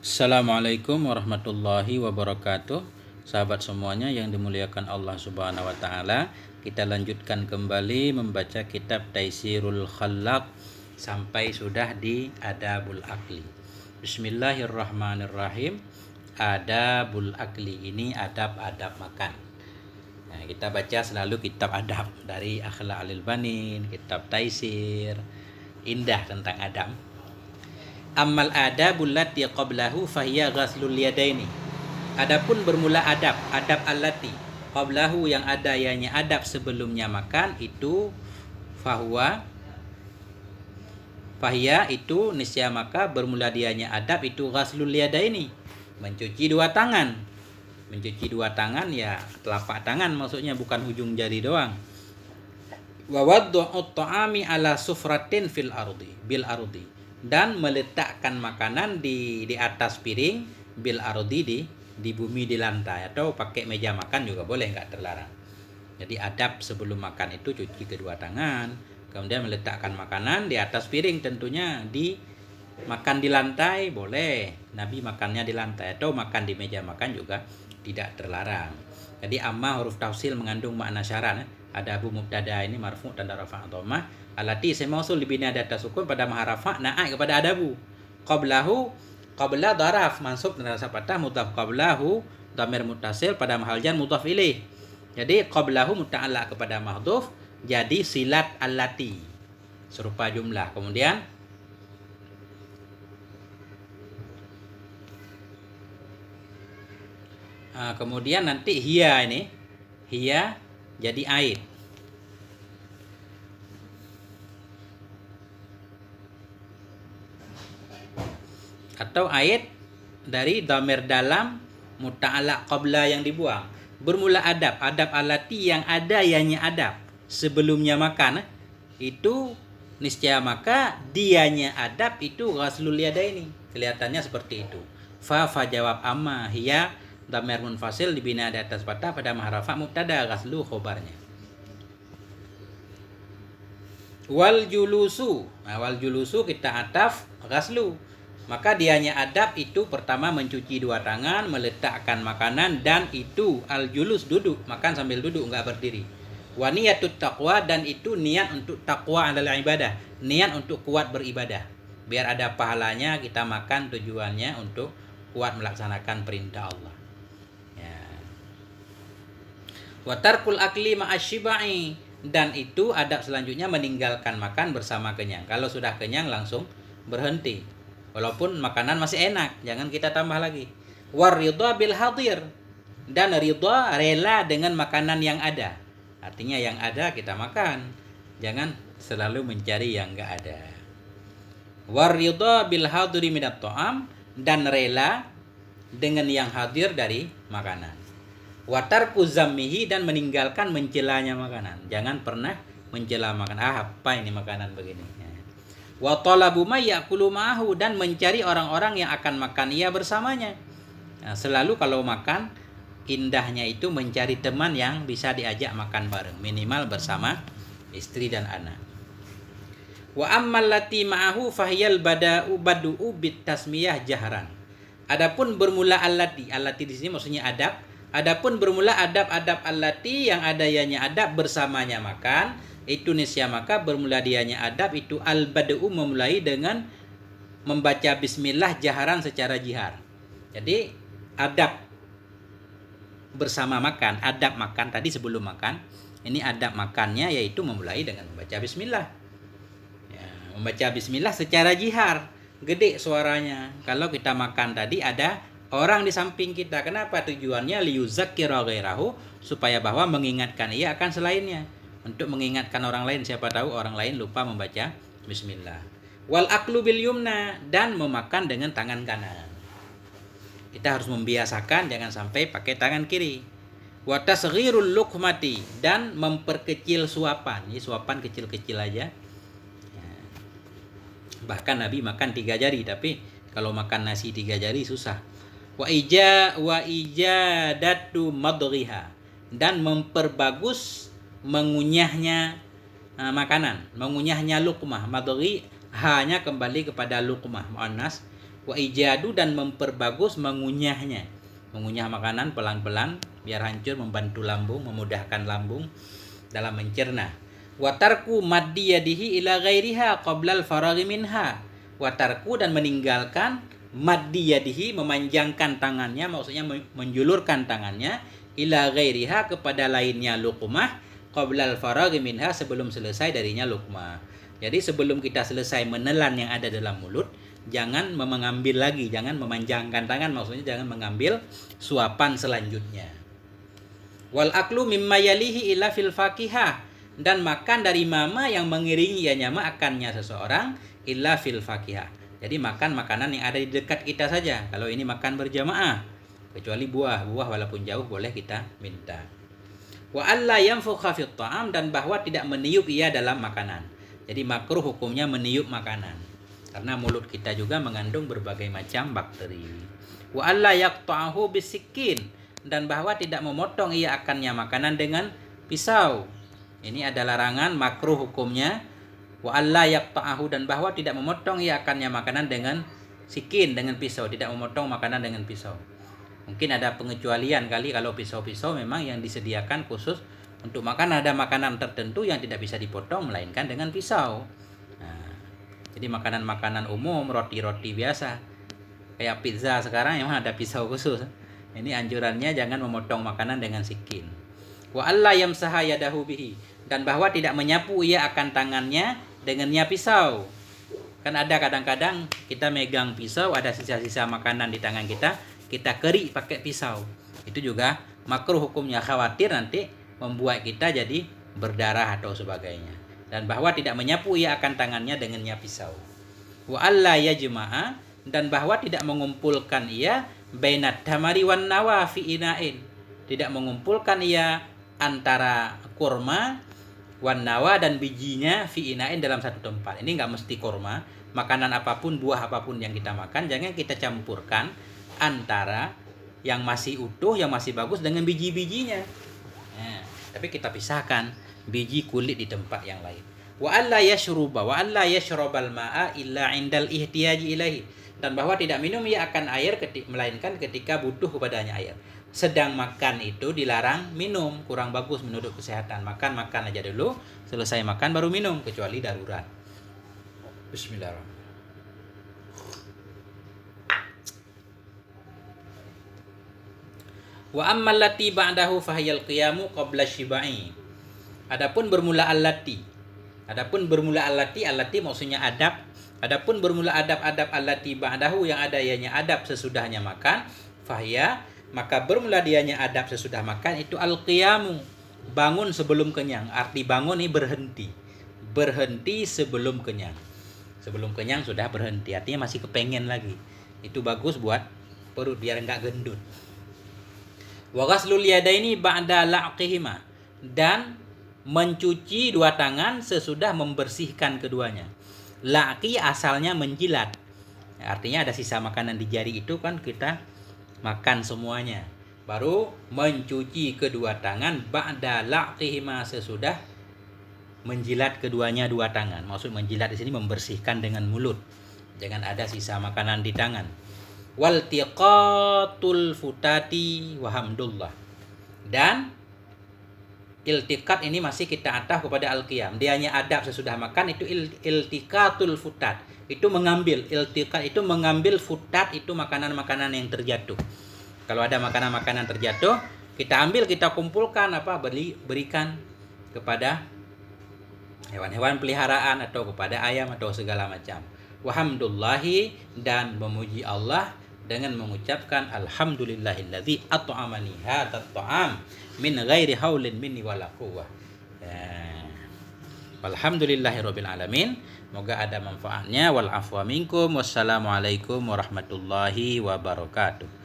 Assalamualaikum warahmatullahi wabarakatuh. Sahabat semuanya yang dimuliakan Allah Subhanahu wa taala, kita lanjutkan kembali membaca kitab Taisirul Khallaq sampai sudah di Adabul Akli. Bismillahirrahmanirrahim. Adabul Akli ini adab-adab makan. Nah, kita baca selalu kitab adab dari Akhlaq Al-Banin, kitab Taisir, indah tentang adab. Ammal adabul lati qablahu fahiya ghaslul yadaini. Adapun bermula adab allati qablahu yang ada ianya adab sebelumnya makan itu fahiya itu niscaya maka bermula dianya adab itu ghaslul yadaini, mencuci dua tangan. Mencuci dua tangan ya telapak tangan maksudnya, bukan ujung jari doang. Wa wad'ut ta'ami ala sufratin bil ardi, dan meletakkan makanan di atas piring bil ardi, di bumi, di lantai, atau pakai meja makan juga boleh, nggak terlarang. Jadi adab sebelum makan itu cuci kedua tangan, kemudian meletakkan makanan di atas piring, tentunya makan di lantai boleh, Nabi makannya di lantai, atau makan di meja makan juga tidak terlarang. Jadi amma huruf tafsil mengandung makna syarat. Ada abu mubtada ini marfu tanda rafa' dhammah, alati semausul dibina di atas sukun pada maharafa naik kepada adabu. Qabla daraf mansub tanda rasa patah, mudhaf qablahu dhamir muttasil pada mahal jar mudhaf ilaih. Jadi qablahu muta'allaq kepada mahdhuf, jadi silat allati serupa jumlah. Kemudian nanti hiya jadi aid. Atau aid dari dhamir dalam muta'allaq qabla yang dibuang. Bermula adab alati yang ada ianya adab sebelumnya makan, itu niscaya maka dianya adab itu ghaslul yadaini. Kelihatannya seperti itu. Fa jawab amma hiya dhamir munfasil dibina di atas fathah pada mahrafa mubtada, ghaslu khobarnya. Wal julusu kita ataf ghaslu, maka dianya adab itu pertama mencuci dua tangan, meletakkan makanan, dan itu al julus duduk, makan sambil duduk, enggak berdiri. Wa niyatut taqwa, dan itu niat untuk takwa adalah ibadah, niat untuk kuat beribadah, biar ada pahalanya kita makan, tujuannya untuk kuat melaksanakan perintah Allah. Wa tarkul akli ma'asyibai, dan itu adab selanjutnya meninggalkan makan bersama kenyang. Kalau sudah kenyang langsung berhenti, walaupun makanan masih enak, jangan kita tambah lagi. War ridha bil hadir, dan ridha rela dengan makanan yang ada. Artinya yang ada kita makan, jangan selalu mencari yang enggak ada. War ridha bil hadiri minat ta'am, dan rela dengan yang hadir dari makanan. Watarku zammihi, dan meninggalkan mencelanya makanan. Jangan pernah mencela makanan. Apa ini makanan begini? Wa talabu ma ya'kulu ma'ahu, dan mencari orang-orang yang akan makan ia bersamanya. Nah, selalu kalau makan, indahnya itu mencari teman yang bisa diajak makan bareng, minimal bersama istri dan anak. Wa ammal lati ma'ahu fahiyal badu'u bit tasmiyah jahran. Adapun bermula allati di sini maksudnya adab. Adapun bermula adab allati yang ada ianya adab bersamanya makan, itu nisya maka bermula dianya adab itu al-bad'u memulai dengan membaca bismillah jaharan secara jihar. Jadi adab bersama makan, adab makan tadi sebelum makan, ini adab makannya yaitu memulai dengan membaca bismillah. Membaca bismillah secara jihar, gede suaranya. Kalau kita makan tadi ada orang di samping kita. Kenapa? Tujuannya liyuzakkira ghairahu, supaya bahwa mengingatkan ia akan selainnya. Untuk mengingatkan orang lain, siapa tahu orang lain lupa membaca bismillah. Wal aklu bil yumna, dan memakan dengan tangan kanan. Kita harus membiasakan jangan sampai pakai tangan kiri. Wa tasghirul luqmati, dan memperkecil suapan. Ini suapan kecil-kecil aja. Bahkan Nabi makan 3 jari, tapi kalau makan nasi 3 jari susah. Wa ijadatu madghiha, dan memperbagus mengunyahnya makanan, mengunyahnya luqmah. Madghi hanya kembali kepada luqmah muannas, Wa ijadu, dan memperbagus mengunyahnya. Mengunyah makanan pelan-pelan biar hancur, membantu lambung, memudahkan lambung dalam mencerna. Wa tarku maddi yadihi ila ghairiha qabla al-faraghi minha. Wa tarku, dan meninggalkan maddi yadihi, memanjangkan tangannya, maksudnya menjulurkan tangannya, ila ghairiha, kepada lainnya luqmah, qabla al-faraghi minha, sebelum selesai darinya luqmah. Jadi sebelum kita selesai menelan yang ada dalam mulut, jangan mengambil lagi, jangan memanjangkan tangan, maksudnya jangan mengambil suapan selanjutnya. Wal aklu mimma yalihi ila fil fakihah, dan makan dari mama yang mengiringi ianya makannya seseorang, illa fil fakihah. Jadi makan makanan yang ada di dekat kita saja. Kalau ini makan berjamaah, kecuali buah walaupun jauh boleh kita minta. Wa alla yanfukha fit ta'am, dan bahwa tidak meniup ia dalam makanan. Jadi makruh hukumnya meniup makanan, karena mulut kita juga mengandung berbagai macam bakteri. Wa alla yaqta'ahu bisikin, dan bahwa tidak memotong ia akannya makanan dengan pisau. Ini ada larangan makruh hukumnya. Wa alla yaqta'ahu, dan bahwa tidak memotong ia akannya makanan dengan sikin, dengan pisau, tidak memotong makanan dengan pisau. Mungkin ada pengecualian kali, kalau pisau-pisau memang yang disediakan khusus untuk makan, ada makanan tertentu yang tidak bisa dipotong melainkan dengan pisau. Nah, jadi makanan-makanan umum, roti-roti biasa, kayak pizza sekarang memang ada pisau khusus. Ini anjurannya jangan memotong makanan dengan sikin. Wa alla yamsaha yadahu bihi, dan bahwa tidak menyapu ia akan tangannya dengannya pisau. Kan ada kadang-kadang kita megang pisau, ada sisa-sisa makanan di tangan kita, kita keri pakai pisau. Itu juga makruh hukumnya, khawatir nanti membuat kita jadi berdarah atau sebagainya. Dan bahwa tidak menyapu ia akan tangannya dengannya pisau. Wa alla yajma'a, dan bahwa tidak mengumpulkan ia bainat tamari wan nawa fi ina'in, tidak mengumpulkan ia antara kurma wan nawa dan bijinya fi ina'in dalam satu tempat. Ini enggak mesti kurma, makanan apapun, buah apapun yang kita makan, jangan kita campurkan antara yang masih utuh, yang masih bagus dengan biji-bijinya. Nah, tapi kita pisahkan biji kulit di tempat yang lain. Wa alla yashrabal ma'a illa 'indal ihtiyaji ilaihi, dan bahwa tidak minum ia akan air melainkan ketika butuh kepadanya air. Sedang makan itu dilarang minum, kurang bagus menurut kesehatan. Makan aja dulu, selesai makan baru minum, kecuali darurat. Bismillahirrahmanirrahim. Wa ammal lati ba'dahu fahiyal qiyamu qabla syibai. Adapun bermula allati. Allati maksudnya adab. Adapun bermula adab-adab allati ba'dahu, yang ada ianya adab sesudahnya makan, fahiya, maka bermula dianya adab sesudah makan itu al-qiyamu, bangun sebelum kenyang. Arti bangun ini berhenti. Berhenti sebelum kenyang. Sebelum kenyang sudah berhenti, artinya masih kepengen lagi. Itu bagus buat perut biar enggak gendut. Wa ghaslul yadaini ba'da la'qihima, dan mencuci dua tangan sesudah membersihkan keduanya. La'qi asalnya menjilat. Artinya ada sisa makanan di jari itu kan kita makan semuanya. Baru mencuci kedua tangan ba'da la'qihima, sesudah menjilat keduanya dua tangan. Maksud menjilat di sini membersihkan dengan mulut. Jangan ada sisa makanan di tangan. Waltiqatul futati wahamdullah, dan iltiqat ini masih kita ataf kepada al-qiyam. Dianya adab sesudah makan itu iltiqatul futat, itu mengambil. Iltiqat itu mengambil, futat itu makanan-makanan yang terjatuh. Kalau ada makanan-makanan terjatuh, kita ambil, kita kumpulkan, berikan kepada hewan-hewan peliharaan atau kepada ayam atau segala macam. Wahamdullahi, dan memuji Allah dengan mengucapkan alhamdulillahilladzi at'amani hadzal ta'am min ghairi haulin minni wala quwwah. Walhamdulillahirabbil alamin. Moga ada manfaatnya. Wal afwa minkum. Wassalamualaikum warahmatullahi wabarakatuh.